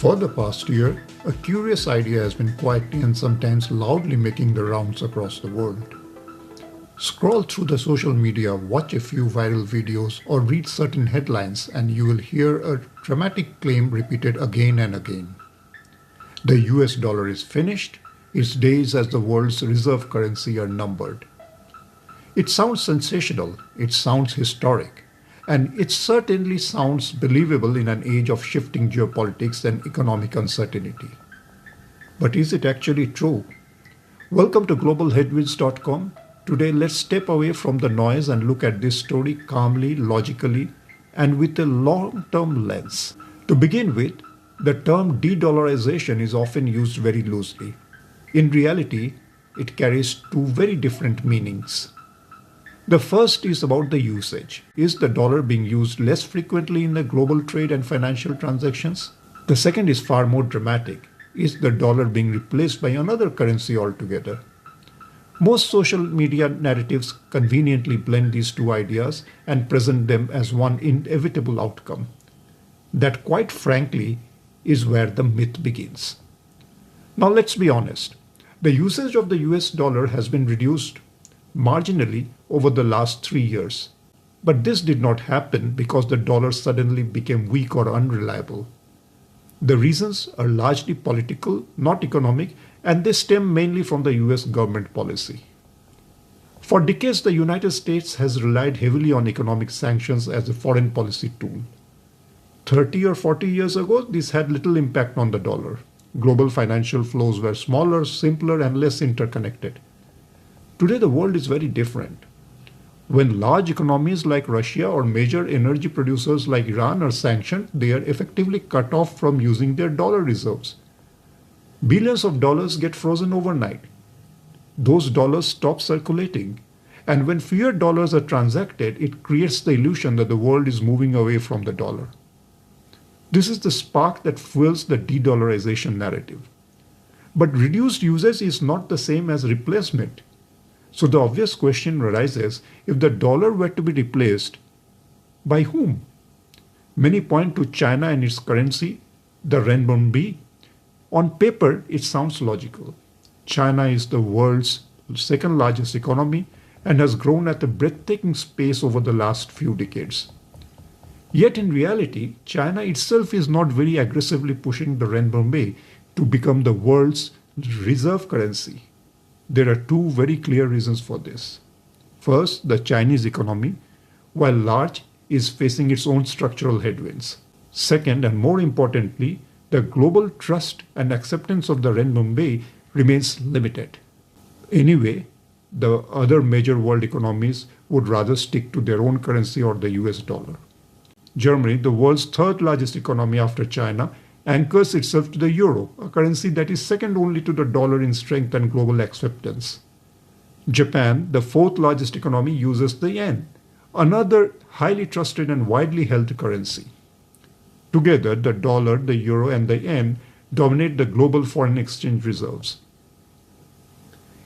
For the past year, a curious idea has been quietly and sometimes loudly making the rounds across the world. Scroll through the social media, watch a few viral videos, or read certain headlines, and you will hear a dramatic claim repeated again and again. The US dollar is finished, its days as the world's reserve currency are numbered. It sounds sensational, it sounds historic, and it certainly sounds believable in an age of shifting geopolitics and economic uncertainty. But is it actually true? Welcome to globalheadwinds.com. Today, let's step away from the noise and look at this story calmly, logically, and with a long-term lens. To begin with, the term de-dollarization is often used very loosely. In reality, it carries two very different meanings. The first is about the usage. Is the dollar being used less frequently in the global trade and financial transactions? The second is far more dramatic. Is the dollar being replaced by another currency altogether? Most social media narratives conveniently blend these two ideas and present them as one inevitable outcome. That, quite frankly, is where the myth begins. Now let's be honest. The usage of the US dollar has been reduced marginally over the last 3 years. But this did not happen because the dollar suddenly became weak or unreliable. The reasons are largely political, not economic, and they stem mainly from the US government policy. For decades, the United States has relied heavily on economic sanctions as a foreign policy tool. 30 or 40 years ago, this had little impact on the dollar. Global financial flows were smaller, simpler, and less interconnected. Today, the world is very different. When large economies like Russia or major energy producers like Iran are sanctioned, they are effectively cut off from using their dollar reserves. Billions of dollars get frozen overnight. Those dollars stop circulating. And when fewer dollars are transacted, it creates the illusion that the world is moving away from the dollar. This is the spark that fuels the de-dollarization narrative. But reduced usage is not the same as replacement. So the obvious question arises, if the dollar were to be replaced, by whom? Many point to China and its currency, the renminbi. On paper, it sounds logical. China is the world's second largest economy and has grown at a breathtaking pace over the last few decades. Yet in reality, China itself is not very aggressively pushing the renminbi to become the world's reserve currency. There are two very clear reasons for this. First, the Chinese economy, while large, is facing its own structural headwinds. Second, and more importantly, the global trust and acceptance of the renminbi remains limited. Anyway, the other major world economies would rather stick to their own currency or the US dollar. Germany, the world's third largest economy after China, anchors itself to the euro, a currency that is second only to the dollar in strength and global acceptance. Japan, the fourth largest economy, uses the yen, another highly trusted and widely held currency. Together, the dollar, the euro, and the yen dominate the global foreign exchange reserves.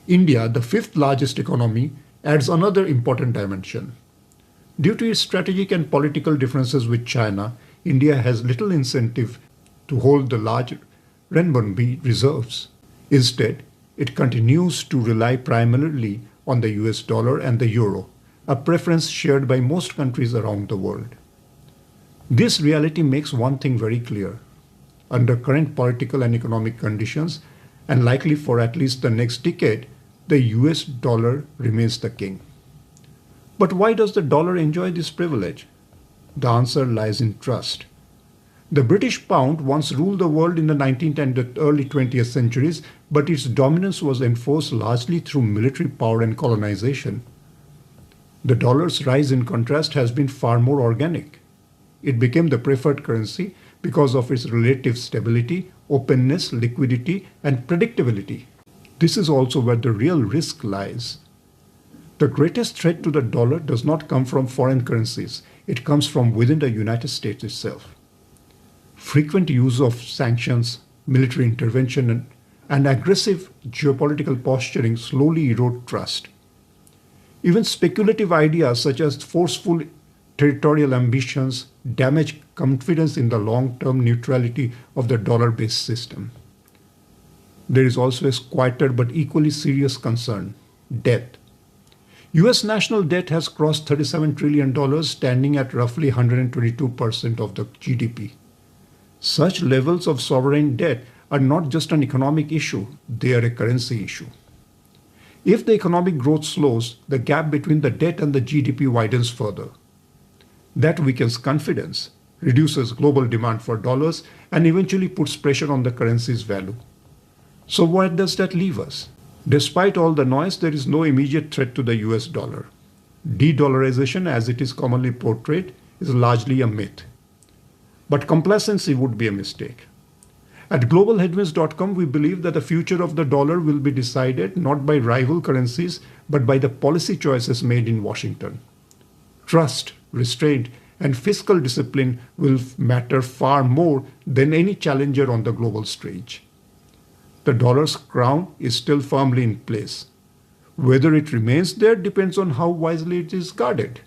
India, the fifth largest economy, adds another important dimension. Due to its strategic and political differences with China, India has little incentive to hold the large renminbi reserves. Instead, it continues to rely primarily on the US dollar and the euro, a preference shared by most countries around the world. This reality makes one thing very clear. Under current political and economic conditions, and likely for at least the next decade, the US dollar remains the king. But why does the dollar enjoy this privilege? The answer lies in trust. The British pound once ruled the world in the 19th and the early 20th centuries, but its dominance was enforced largely through military power and colonization. The dollar's rise, in contrast, has been far more organic. It became the preferred currency because of its relative stability, openness, liquidity, and predictability. This is also where the real risk lies. The greatest threat to the dollar does not come from foreign currencies. It comes from within the United States itself. Frequent use of sanctions, military intervention, and aggressive geopolitical posturing slowly erode trust. Even speculative ideas such as forceful territorial ambitions damage confidence in the long-term neutrality of the dollar-based system. There is also a quieter but equally serious concern: debt. US national debt has crossed $37 trillion, standing at roughly 122% of the GDP. Such levels of sovereign debt are not just an economic issue, they are a currency issue. If the economic growth slows, the gap between the debt and the GDP widens further. That weakens confidence, reduces global demand for dollars, and eventually puts pressure on the currency's value. So where does that leave us? Despite all the noise, there is no immediate threat to the US dollar. De-dollarization, as it is commonly portrayed, is largely a myth. But complacency would be a mistake. At globalheadwinds.com, we believe that the future of the dollar will be decided not by rival currencies, but by the policy choices made in Washington. Trust, restraint, and fiscal discipline will matter far more than any challenger on the global stage. The dollar's crown is still firmly in place. Whether it remains there depends on how wisely it is guarded.